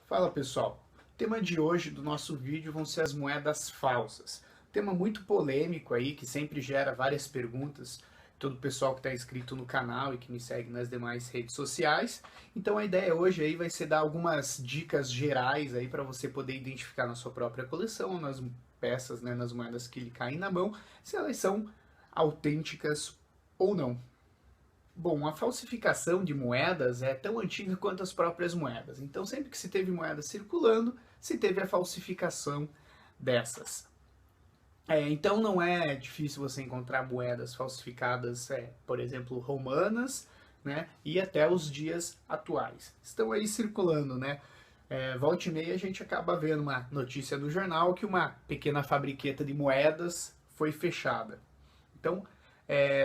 Fala pessoal, o tema de hoje do nosso vídeo vão ser as moedas falsas. Tema muito polêmico aí, que sempre gera várias perguntas, todo o pessoal que está inscrito no canal e que me segue nas demais redes sociais. Então a ideia hoje aí vai ser dar algumas dicas gerais aí para você poder identificar na sua própria coleção, nas peças, né, nas moedas que lhe caem na mão, se elas são autênticas ou não. Bom, a falsificação de moedas é tão antiga quanto as próprias moedas. Então, sempre que se teve moeda circulando, se teve a falsificação dessas. Então, não é difícil você encontrar moedas falsificadas, por exemplo, romanas, né, e até os dias atuais. Estão aí circulando, né? Volta e meia a gente acaba vendo uma notícia do jornal que uma pequena fabriqueta de moedas foi fechada. Então,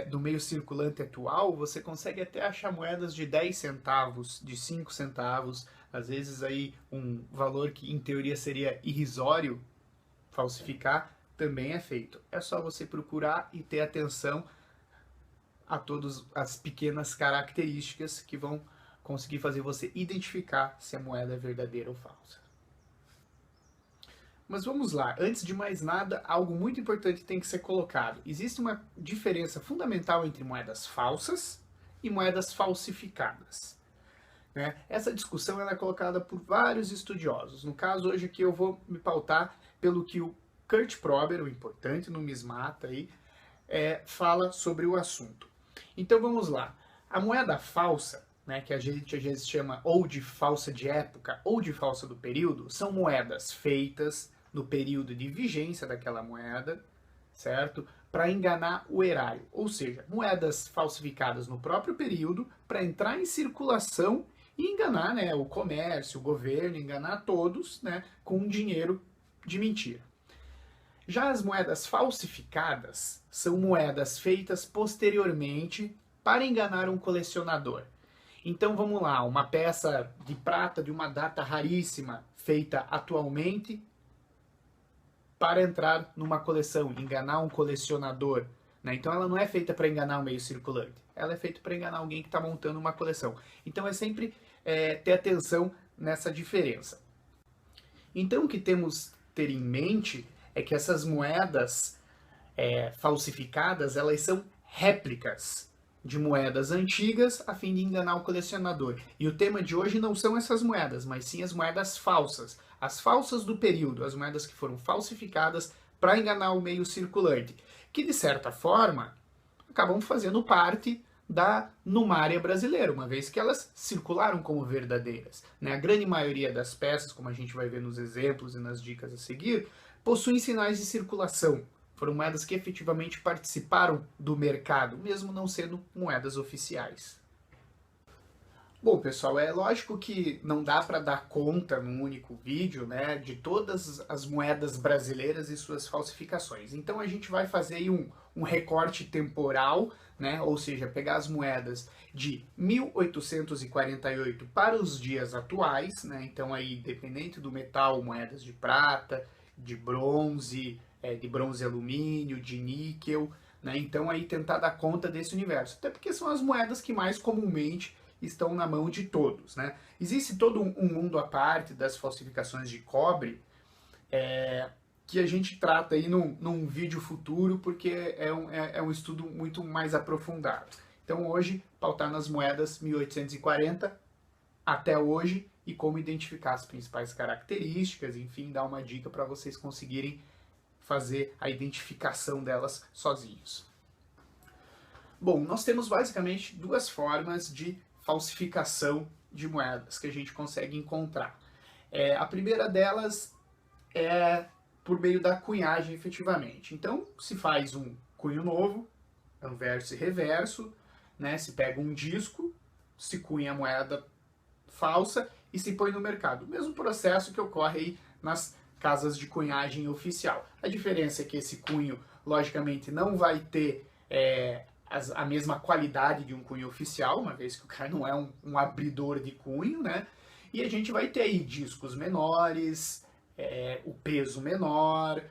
do meio circulante atual, você consegue até achar moedas de 10 centavos, de 5 centavos, às vezes aí um valor que em teoria seria irrisório falsificar, também é feito. É só você procurar e ter atenção a todas as pequenas características que vão conseguir fazer você identificar se a moeda é verdadeira ou falsa. Mas vamos lá, antes de mais nada, algo muito importante tem que ser colocado. Existe uma diferença fundamental entre moedas falsas e moedas falsificadas, né? Essa discussão ela é colocada por vários estudiosos. No caso, hoje aqui eu vou me pautar pelo que o Kurt Prober, o importante numismata, aí, fala sobre o assunto. Então vamos lá. A moeda falsa, né, que a gente às vezes chama ou de falsa de época ou de falsa do período, são moedas feitas no período de vigência daquela moeda, certo? Para enganar o erário, ou seja, moedas falsificadas no próprio período para entrar em circulação e enganar, né, o comércio, o governo, enganar todos, né, com um dinheiro de mentira. Já as moedas falsificadas são moedas feitas posteriormente para enganar um colecionador. Então vamos lá, uma peça de prata de uma data raríssima feita atualmente para entrar numa coleção, enganar um colecionador, né? Então ela não é feita para enganar o meio circulante, ela é feita para enganar alguém que está montando uma coleção. Então é sempre ter atenção nessa diferença. Então o que temos que ter em mente é que essas moedas falsificadas, elas são réplicas de moedas antigas a fim de enganar o colecionador. E o tema de hoje não são essas moedas, mas sim as moedas falsas. As falsas do período, as moedas que foram falsificadas para enganar o meio circulante, que de certa forma acabam fazendo parte da numária brasileira, uma vez que elas circularam como verdadeiras, né? A grande maioria das peças, como a gente vai ver nos exemplos e nas dicas a seguir, possuem sinais de circulação. Foram moedas que efetivamente participaram do mercado, mesmo não sendo moedas oficiais. Bom, pessoal, é lógico que não dá para dar conta num único vídeo, né, de todas as moedas brasileiras e suas falsificações. Então a gente vai fazer aí um recorte temporal, né, ou seja, pegar as moedas de 1848 para os dias atuais, né, então aí, dependente do metal, moedas de prata, de bronze alumínio, de níquel, né, então aí tentar dar conta desse universo. Até porque são as moedas que mais comumente estão na mão de todos, né? Existe todo um mundo à parte das falsificações de cobre, que a gente trata aí num vídeo futuro, porque é um estudo muito mais aprofundado. Então hoje, pautar nas moedas 1840 até hoje e como identificar as principais características, enfim, dar uma dica para vocês conseguirem fazer a identificação delas sozinhos. Bom, nós temos basicamente duas formas de falsificação de moedas que a gente consegue encontrar. A primeira delas é por meio da cunhagem, efetivamente. Então, se faz um cunho novo, anverso e reverso, né? Se pega um disco, se cunha a moeda falsa e se põe no mercado. O mesmo processo que ocorre aí nas casas de cunhagem oficial. A diferença é que esse cunho, logicamente, não vai ter a mesma qualidade de um cunho oficial, uma vez que o cara não é um abridor de cunho, né? E a gente vai ter aí discos menores, o peso menor,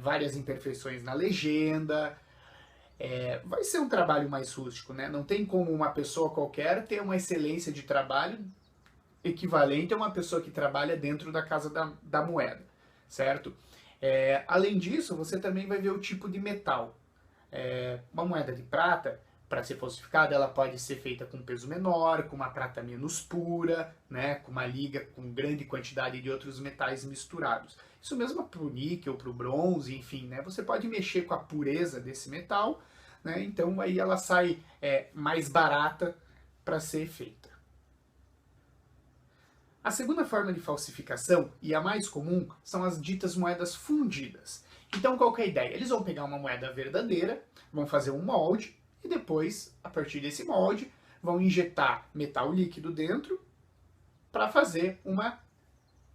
várias imperfeições na legenda. Vai ser um trabalho mais rústico, né? Não tem como uma pessoa qualquer ter uma excelência de trabalho equivalente a uma pessoa que trabalha dentro da casa da moeda, certo? Além disso, você também vai ver o tipo de metal. Uma moeda de prata, para ser falsificada, ela pode ser feita com peso menor, com uma prata menos pura, né, com uma liga com grande quantidade de outros metais misturados. Isso mesmo para o níquel, para o bronze, enfim, né, você pode mexer com a pureza desse metal, né, então aí ela sai mais barata para ser feita. A segunda forma de falsificação, e a mais comum, são as ditas moedas fundidas. Então, qual que é a ideia? Eles vão pegar uma moeda verdadeira, vão fazer um molde, e depois, a partir desse molde, vão injetar metal líquido dentro para fazer uma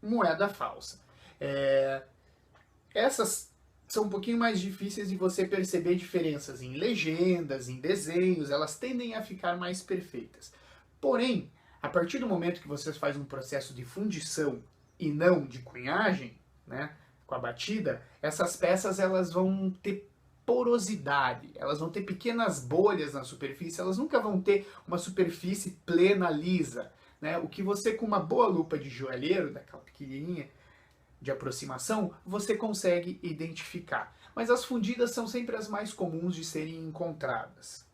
moeda falsa. Essas são um pouquinho mais difíceis de você perceber diferenças em legendas, em desenhos, elas tendem a ficar mais perfeitas. Porém, a partir do momento que você faz um processo de fundição e não de cunhagem, né, com a batida, essas peças elas vão ter porosidade, elas vão ter pequenas bolhas na superfície, elas nunca vão ter uma superfície plena, lisa, né? O que você, com uma boa lupa de joalheiro, daquela pequenininha de aproximação, você consegue identificar. Mas as fundidas são sempre as mais comuns de serem encontradas.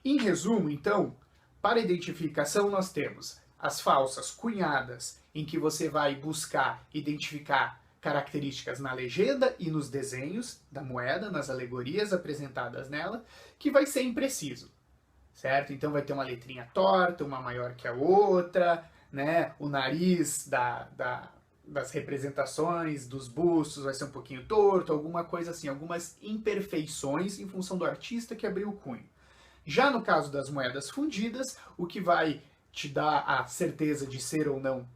Em resumo, então, para identificação nós temos as falsas cunhadas, em que você vai buscar identificar características na legenda e nos desenhos da moeda, nas alegorias apresentadas nela, que vai ser impreciso, certo? Então vai ter uma letrinha torta, uma maior que a outra, né? O nariz das representações, dos bustos vai ser um pouquinho torto, alguma coisa assim, algumas imperfeições em função do artista que abriu o cunho. Já no caso das moedas fundidas, o que vai te dar a certeza de ser ou não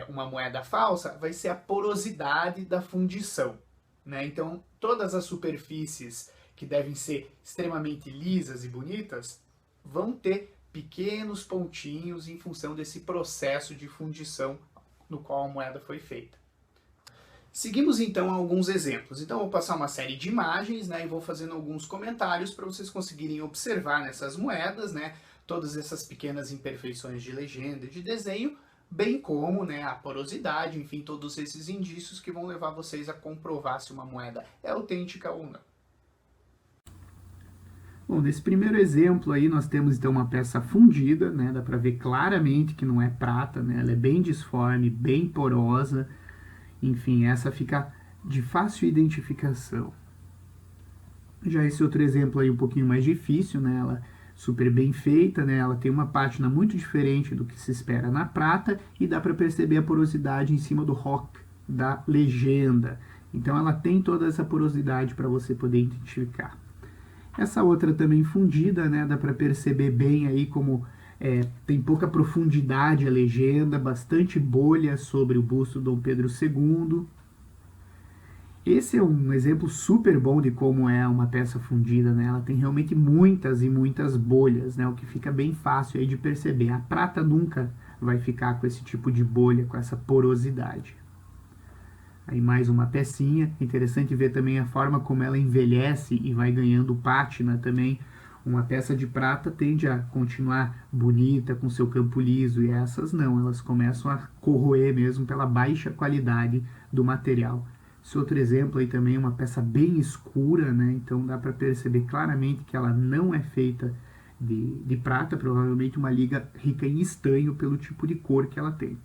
uma moeda falsa vai ser a porosidade da fundição, né? Então, todas as superfícies que devem ser extremamente lisas e bonitas vão ter pequenos pontinhos em função desse processo de fundição no qual a moeda foi feita. Seguimos então alguns exemplos. Então, eu vou passar uma série de imagens, né, e vou fazendo alguns comentários para vocês conseguirem observar nessas moedas, né, todas essas pequenas imperfeições de legenda e de desenho, bem como, né, a porosidade, enfim, todos esses indícios que vão levar vocês a comprovar se uma moeda é autêntica ou não. Bom, nesse primeiro exemplo aí nós temos então uma peça fundida, né, dá para ver claramente que não é prata, né, ela é bem disforme, bem porosa, enfim, essa fica de fácil identificação. Já esse outro exemplo aí um pouquinho mais difícil, né, ela super bem feita, né? Ela tem uma pátina muito diferente do que se espera na prata e dá para perceber a porosidade em cima do rock da legenda. Então ela tem toda essa porosidade para você poder identificar. Essa outra também fundida, né? Dá para perceber bem aí como tem pouca profundidade a legenda, bastante bolha sobre o busto Dom Pedro II. Esse é um exemplo super bom de como é uma peça fundida, né? Ela tem realmente muitas e muitas bolhas, né? O que fica bem fácil aí de perceber. A prata nunca vai ficar com esse tipo de bolha, com essa porosidade. Aí mais uma pecinha. Interessante ver também a forma como ela envelhece e vai ganhando pátina também. Uma peça de prata tende a continuar bonita, com seu campo liso, e essas não, elas começam a corroer mesmo pela baixa qualidade do material. Esse outro exemplo aí também é uma peça bem escura, né? Então dá para perceber claramente que ela não é feita de prata, provavelmente uma liga rica em estanho pelo tipo de cor que ela tem.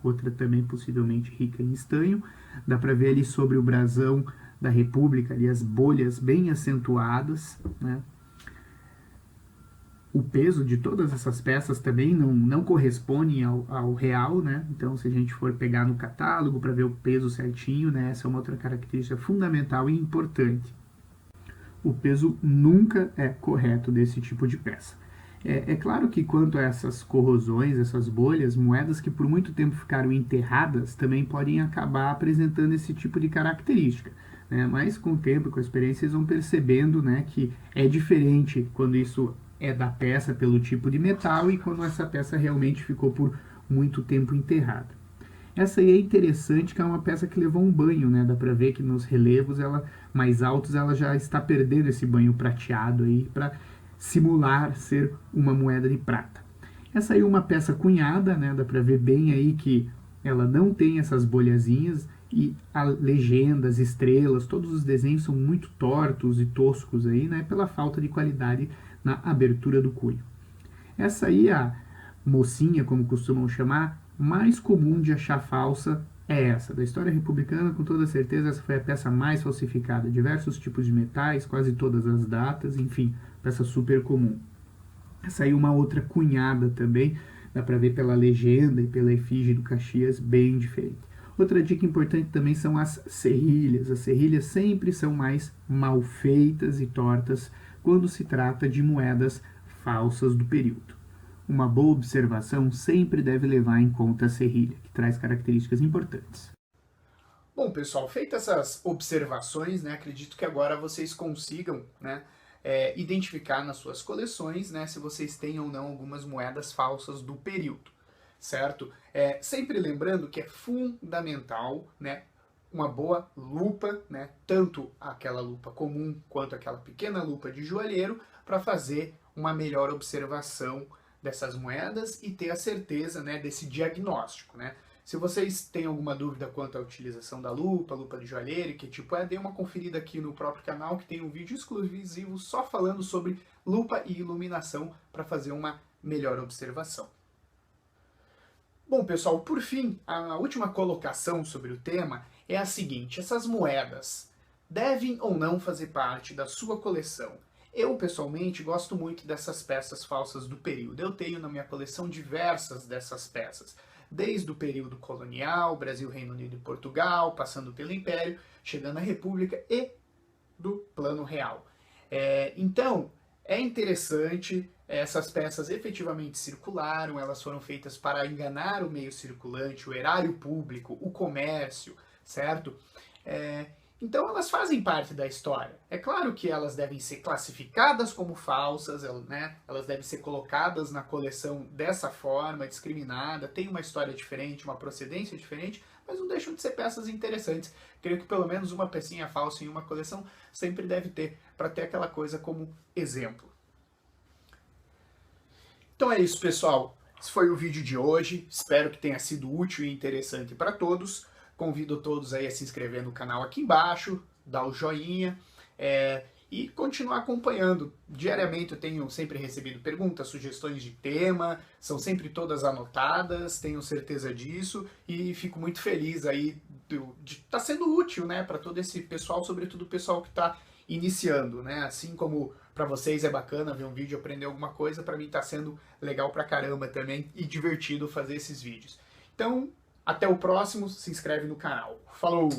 Outra também possivelmente rica em estanho, dá para ver ali sobre o brasão da República ali as bolhas bem acentuadas, né? O peso de todas essas peças também não corresponde ao real, né? Então, se a gente for pegar no catálogo para ver o peso certinho, né? Essa é uma outra característica fundamental e importante. O peso nunca é correto desse tipo de peça. É claro que quanto a essas corrosões, essas bolhas, moedas que por muito tempo ficaram enterradas também podem acabar apresentando esse tipo de característica, né? Mas com o tempo, com a experiência, eles vão percebendo, né, que é diferente quando isso é da peça pelo tipo de metal e quando essa peça realmente ficou por muito tempo enterrada. Essa aí é interessante, que é uma peça que levou um banho, né? Dá para ver que nos relevos mais altos ela já está perdendo esse banho prateado aí para simular ser uma moeda de prata. Essa aí é uma peça cunhada, né? Dá pra ver bem aí que ela não tem essas bolhazinhas e a legenda, as estrelas, todos os desenhos são muito tortos e toscos aí, né? Pela falta de qualidade na abertura do cunho. Essa aí, a mocinha, como costumam chamar, mais comum de achar falsa é essa. Da história republicana, com toda certeza, essa foi a peça mais falsificada. Diversos tipos de metais, quase todas as datas, enfim, peça super comum. Essa aí uma outra cunhada também, dá para ver pela legenda e pela efígie do Caxias, bem diferente. Outra dica importante também são as serrilhas. As serrilhas sempre são mais mal feitas e tortas quando se trata de moedas falsas do período. Uma boa observação sempre deve levar em conta a serrilha, que traz características importantes. Bom, pessoal, feitas essas observações, né, acredito que agora vocês consigam, né, identificar nas suas coleções, né, se vocês têm ou não algumas moedas falsas do período, certo? Sempre lembrando que é fundamental, né, uma boa lupa, né, tanto aquela lupa comum quanto aquela pequena lupa de joalheiro, para fazer uma melhor observação dessas moedas e ter a certeza, né, desse diagnóstico, né? Se vocês têm alguma dúvida quanto à utilização da lupa de joalheiro, que tipo dê uma conferida aqui no próprio canal, que tem um vídeo exclusivo só falando sobre lupa e iluminação para fazer uma melhor observação. Bom, pessoal, por fim, a última colocação sobre o tema é a seguinte: essas moedas devem ou não fazer parte da sua coleção? Eu, pessoalmente, gosto muito dessas peças falsas do período. Eu tenho na minha coleção diversas dessas peças, desde o período colonial, Brasil, Reino Unido e Portugal, passando pelo Império, chegando à República e do Plano Real. Então, é interessante, essas peças efetivamente circularam, elas foram feitas para enganar o meio circulante, o erário público, o comércio, certo? Então elas fazem parte da história. É claro que elas devem ser classificadas como falsas, né? Elas devem ser colocadas na coleção dessa forma, discriminada, tem uma história diferente, uma procedência diferente, mas não deixam de ser peças interessantes. Creio que pelo menos uma pecinha falsa em uma coleção sempre deve ter, para ter aquela coisa como exemplo. Então é isso, pessoal. Esse foi o vídeo de hoje. Espero que tenha sido útil e interessante para todos. Convido todos aí a se inscrever no canal aqui embaixo, dar o joinha e continuar acompanhando. Diariamente eu tenho sempre recebido perguntas, sugestões de tema, são sempre todas anotadas, tenho certeza disso, e fico muito feliz aí de estar sendo útil, né, para todo esse pessoal, sobretudo o pessoal que está iniciando, né, assim como para vocês é bacana ver um vídeo e aprender alguma coisa, para mim está sendo legal pra caramba também e divertido fazer esses vídeos. Então, até o próximo, se inscreve no canal. Falou!